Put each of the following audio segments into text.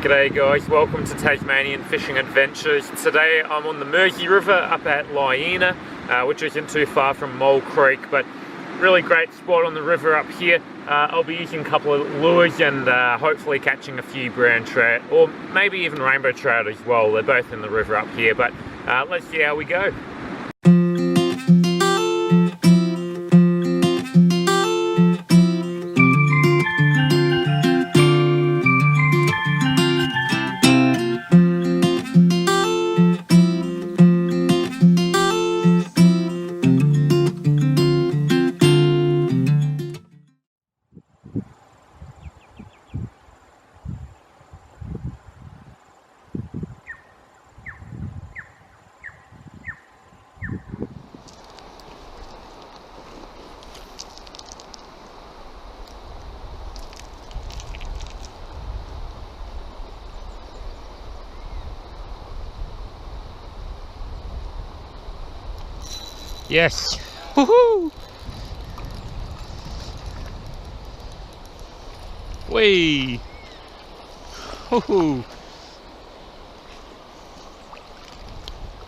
G'day guys, welcome to Tasmanian Fishing Adventures. Today I'm on the Mersey River up at Liena, which isn't too far from Mole Creek, but really great spot on the river up here. I'll be using a couple of lures and hopefully catching a few brown trout, or maybe even rainbow trout as well. They're both in the river up here, but let's see how we go. Yes! Woohoo! Whee! Woohoo!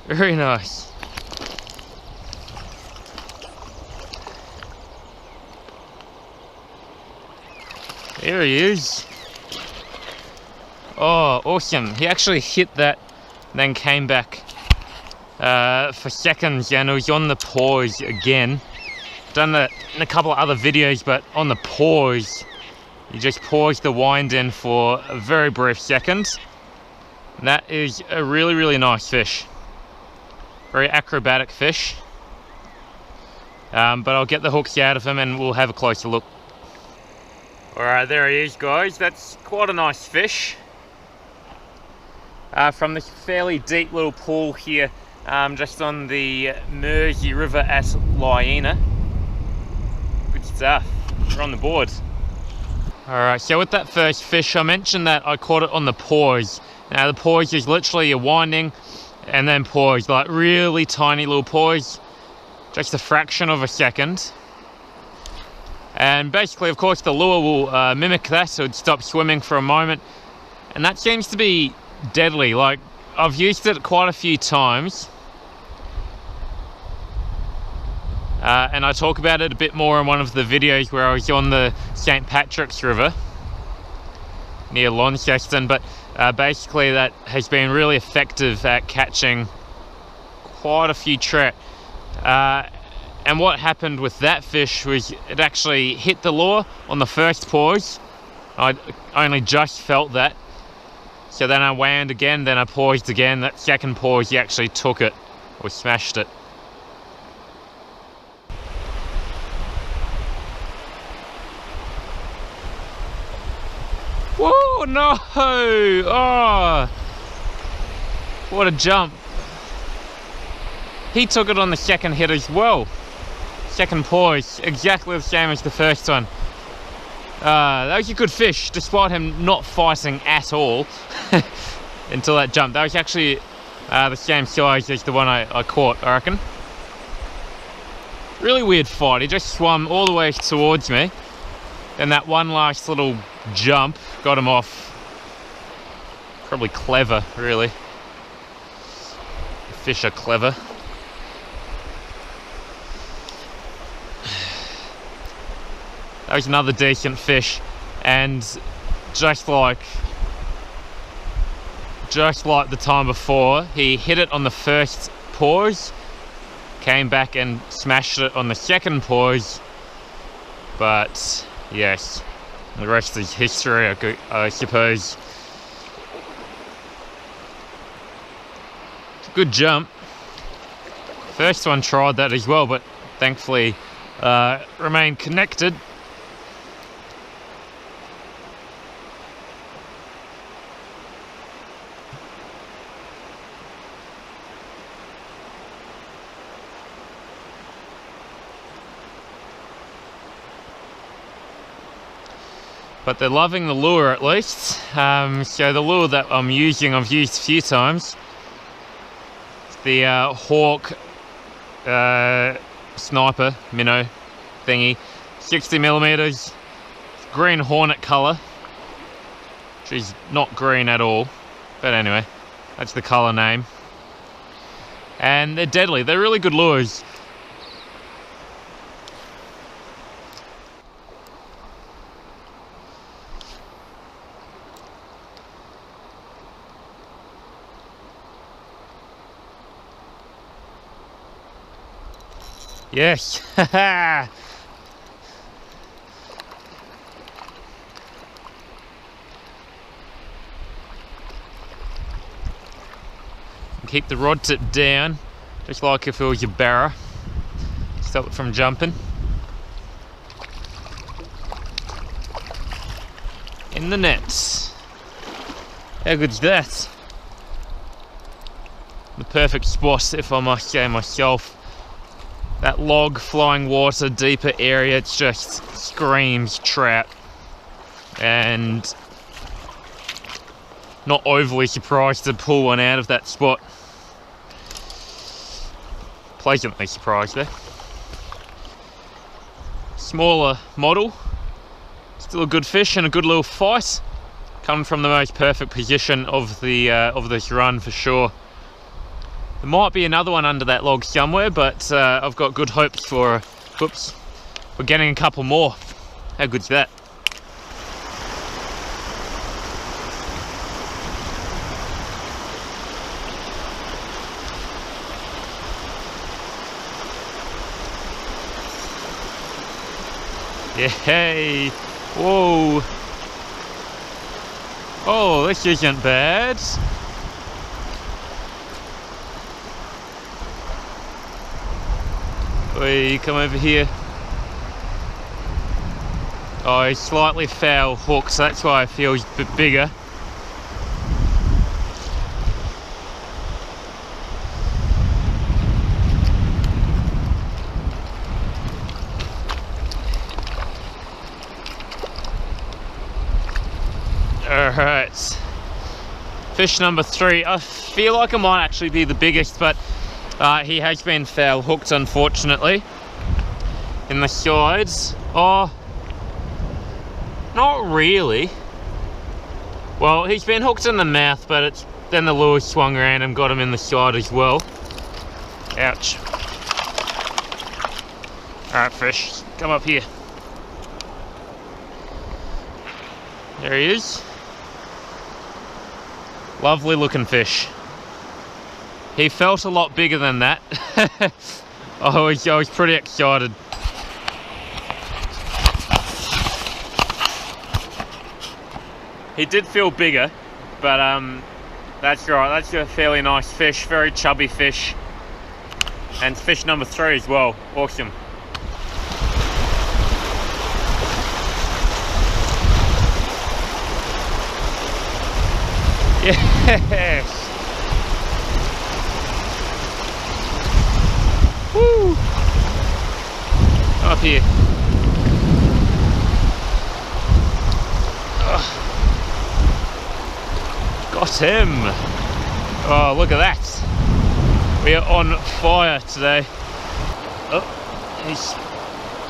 Very nice. There he is. Oh, awesome. He actually hit that, then came back for seconds, and it was on the pause again. Done that in a couple of other videos, but on the pause, you just pause the wind in for a very brief second. And that is a really, really nice fish. Very acrobatic fish. But I'll get the hooks out of him and we'll have a closer look. Alright, there he is, guys. That's quite a nice fish. From this fairly deep little pool here, just on the Mersey River at Liena. Good stuff. We're on the board. Alright, so with that first fish, I mentioned that I caught it on the pause. Now the pause is literally a winding and then pause, like really tiny little pause, just a fraction of a second. And basically, of course, the lure will mimic that, so it'd stop swimming for a moment. And that seems to be deadly. Like, I've used it quite a few times. And I talk about it a bit more in one of the videos where I was on the St. Patrick's River near Launceston, but basically that has been really effective at catching quite a few trout. And what happened with that fish was it actually hit the lure on the first pause. I only just felt that. So then I wound again, then I paused again. That second pause, he actually took it, or smashed it. Whoa, no! Oh! What a jump. He took it on the second hit as well. Second pause, exactly the same as the first one. That was a good fish, despite him not fighting at all until that jump. That was actually the same size as the one I caught, I reckon. Really weird fight. He just swam all the way towards me, and that one last little jump got him off. Probably clever, really. The fish are clever. That was another decent fish, and just like the time before, he hit it on the first pause, came back and smashed it on the second pause. But yes, the rest is history, I suppose. Good jump. First one tried that as well, but thankfully remained connected. But they're loving the lure at least. So the lure that I'm using, I've used a few times. It's the Hawk sniper minnow thingy, 60 millimeters, green hornet color. She's not green at all, but anyway, that's the colour name. And they're deadly, they're really good lures. Yes, haha. Keep the rod tip down, just like if it was your barra. Stop it from jumping. In the nets. How good's that? The perfect spot, if I must say myself. That log, flying water, deeper area, it just screams trout. And not overly surprised to pull one out of that spot. Pleasantly surprised there. Smaller model, still a good fish and a good little fight. Coming from the most perfect position of this run for sure. There might be another one under that log somewhere, but I've got good hopes for getting a couple more. How good's that? Yay! Whoa! Oh, this isn't bad. We come over here. Oh, he's slightly foul hook, so that's why I feel he's a bit bigger. Alright, fish number 3. I feel like it might actually be the biggest, but he has been foul hooked, unfortunately, in the sides. Oh, not really. Well, he's been hooked in the mouth, but then the lure swung around and got him in the side as well. Ouch. Alright, fish, come up here. There he is. Lovely looking fish. He felt a lot bigger than that. I was pretty excited. He did feel bigger, but that's right. That's a fairly nice fish, very chubby fish. And fish number 3 as well. Awesome. Yes! Woo! Up here. Oh. Got him! Oh, look at that! We are on fire today. Oh, he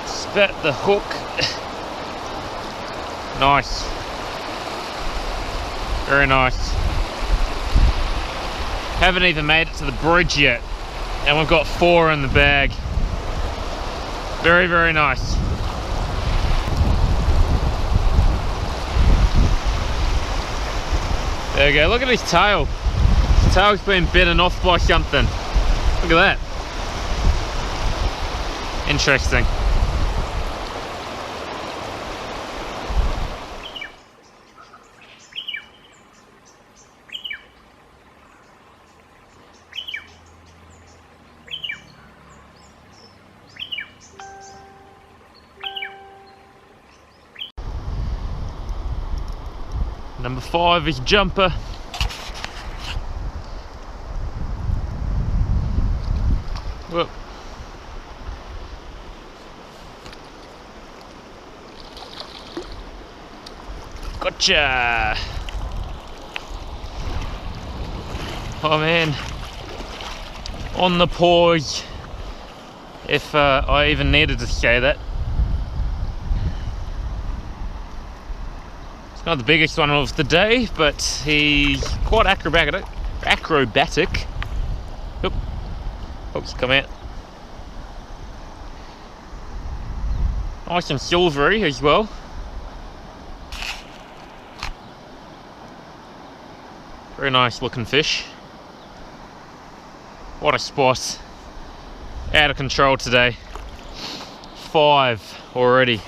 spat the hook. Nice. Very nice. Haven't even made it to the bridge yet, and we've got 4 in the bag. Very, very nice. There we go, look at his tail. His tail's been bitten off by something. Look at that. Interesting. Number 5 is jumper. Whoop. Gotcha! Oh man, on the pause, if I even needed to say that. It's not the biggest one of the day, but he's quite acrobatic. Oop. Oops, come out. Nice and silvery as well. Very nice looking fish. What a spot. Out of control today. 5 already.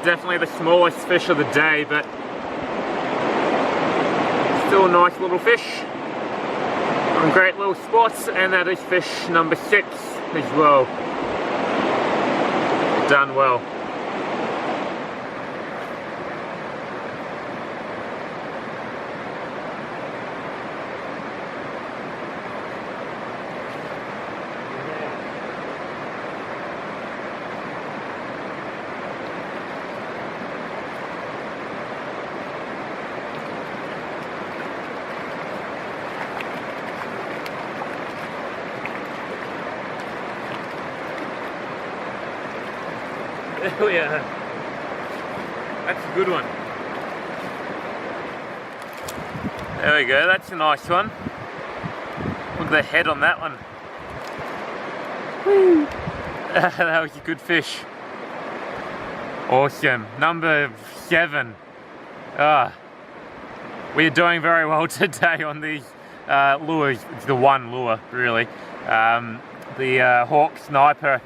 Definitely the smallest fish of the day, but still a nice little fish. Some great little spots, and that is fish number 6 as well. Done well. Oh yeah, that's a good one. There we go, that's a nice one. Look at the head on that one. Woo. That was a good fish. Awesome. Number 7. We're doing very well today on these lures. It's the one lure, really. The Hawk Sniper.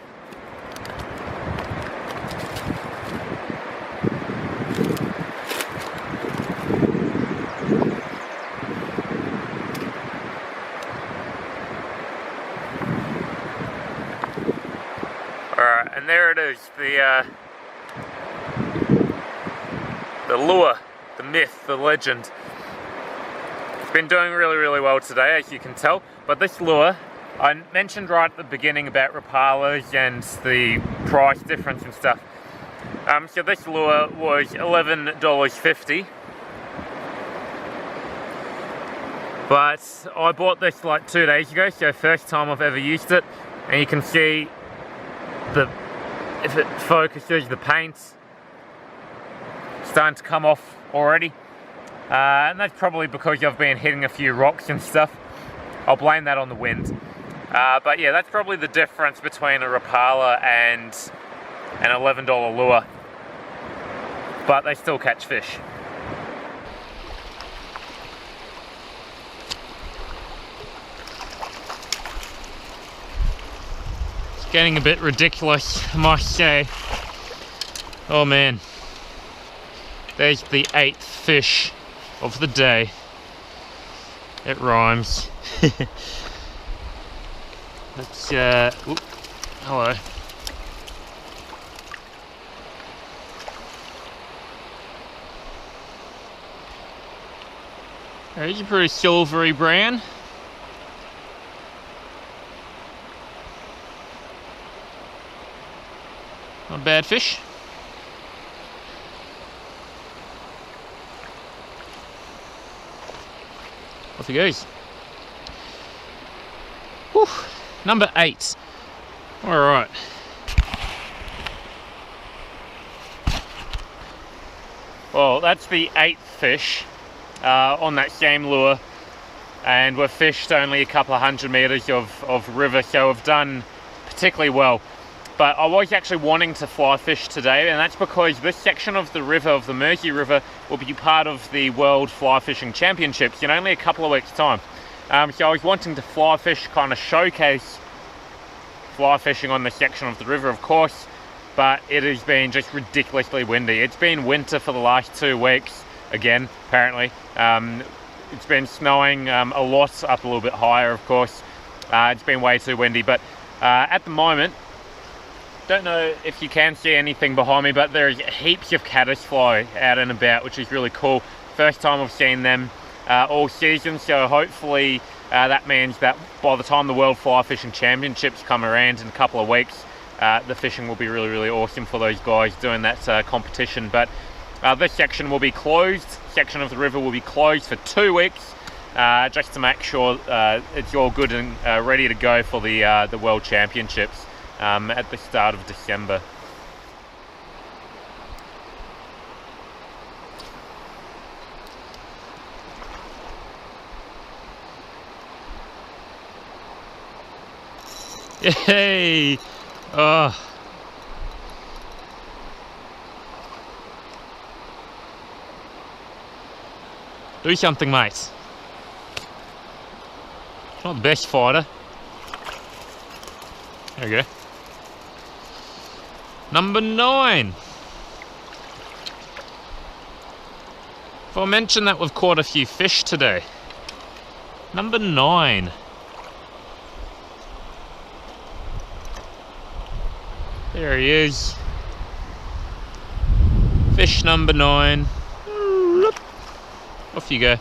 And there it is, the lure, the myth, the legend. It's been doing really, really well today, as you can tell. But this lure, I mentioned right at the beginning about Rapalas and the price difference and stuff. So this lure was $11.50. But I bought this like 2 days ago, so first time I've ever used it. And you can see if it focuses, the paint's starting to come off already. And that's probably because I've been hitting a few rocks and stuff. I'll blame that on the wind. But yeah, that's probably the difference between a Rapala and an $11 lure. But they still catch fish. Getting a bit ridiculous, I must say. Oh man, there's the 8th fish of the day. It rhymes. Let's whoop, hello. There's a pretty silvery brown. Not a bad fish. Off he goes. Whew. Number 8. Alright. Well, that's the 8th fish on that same lure. And we've fished only a couple of 100 metres of river, so we've done particularly well. But I was actually wanting to fly fish today, and that's because this section of the river, of the Mersey River, will be part of the World Fly Fishing Championships in only a couple of weeks' time. So I was wanting to fly fish, kind of showcase fly fishing on this section of the river, of course, but it has been just ridiculously windy. It's been winter for the last 2 weeks, again, apparently. It's been snowing a lot, up a little bit higher, of course. It's been way too windy, but at the moment, don't know if you can see anything behind me, but there's heaps of caddisfly out and about, which is really cool. First time I've seen them all season, so hopefully that means that by the time the World Fly Fishing Championships come around in a couple of weeks, the fishing will be really, really awesome for those guys doing that competition. But This section will be closed. Section of the river will be closed for 2 weeks, just to make sure it's all good and ready to go for the World Championships at the start of December. Yay! Oh. Do something, mate. Not the best fighter. There we go. Number 9. If I mention that we've caught a few fish today. Number 9. There he is. Fish number 9. Off you go.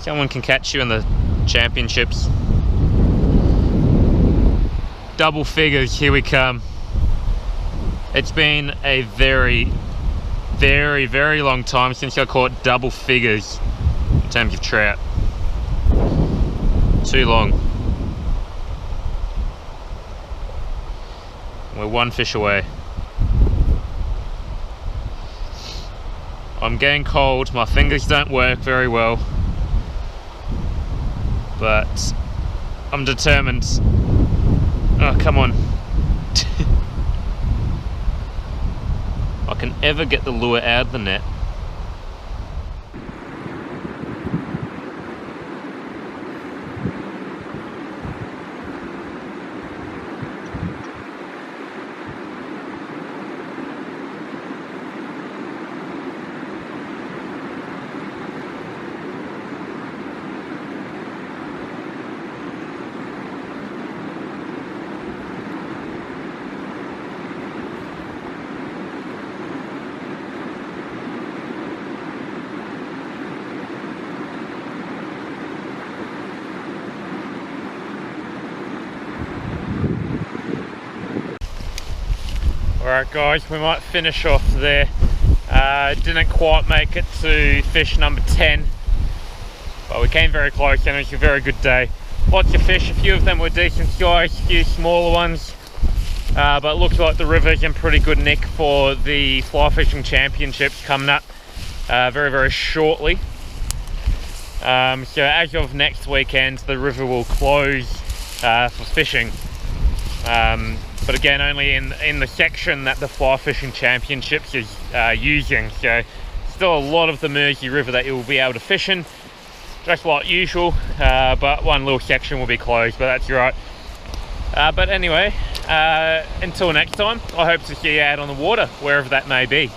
Someone can catch you in the championships. Double figures, here we come. It's been a very, very, very long time since I caught double figures in terms of trout. Too long. We're 1 fish away. I'm getting cold, my fingers don't work very well, but I'm determined. Oh, come on. If I can ever get the lure out of the net. Alright guys, we might finish off there. Didn't quite make it to fish number 10, but we came very close and it was a very good day. Lots of fish, a few of them were decent size, a few smaller ones, but it looks like the river's in pretty good nick for the fly fishing championships coming up very, very shortly. So as of next weekend, the river will close for fishing. But again, only in the section that the fly fishing championships is using. So still a lot of the Mersey River that you'll be able to fish in, just like usual, but one little section will be closed, but that's right. But anyway, until next time, I hope to see you out on the water, wherever that may be.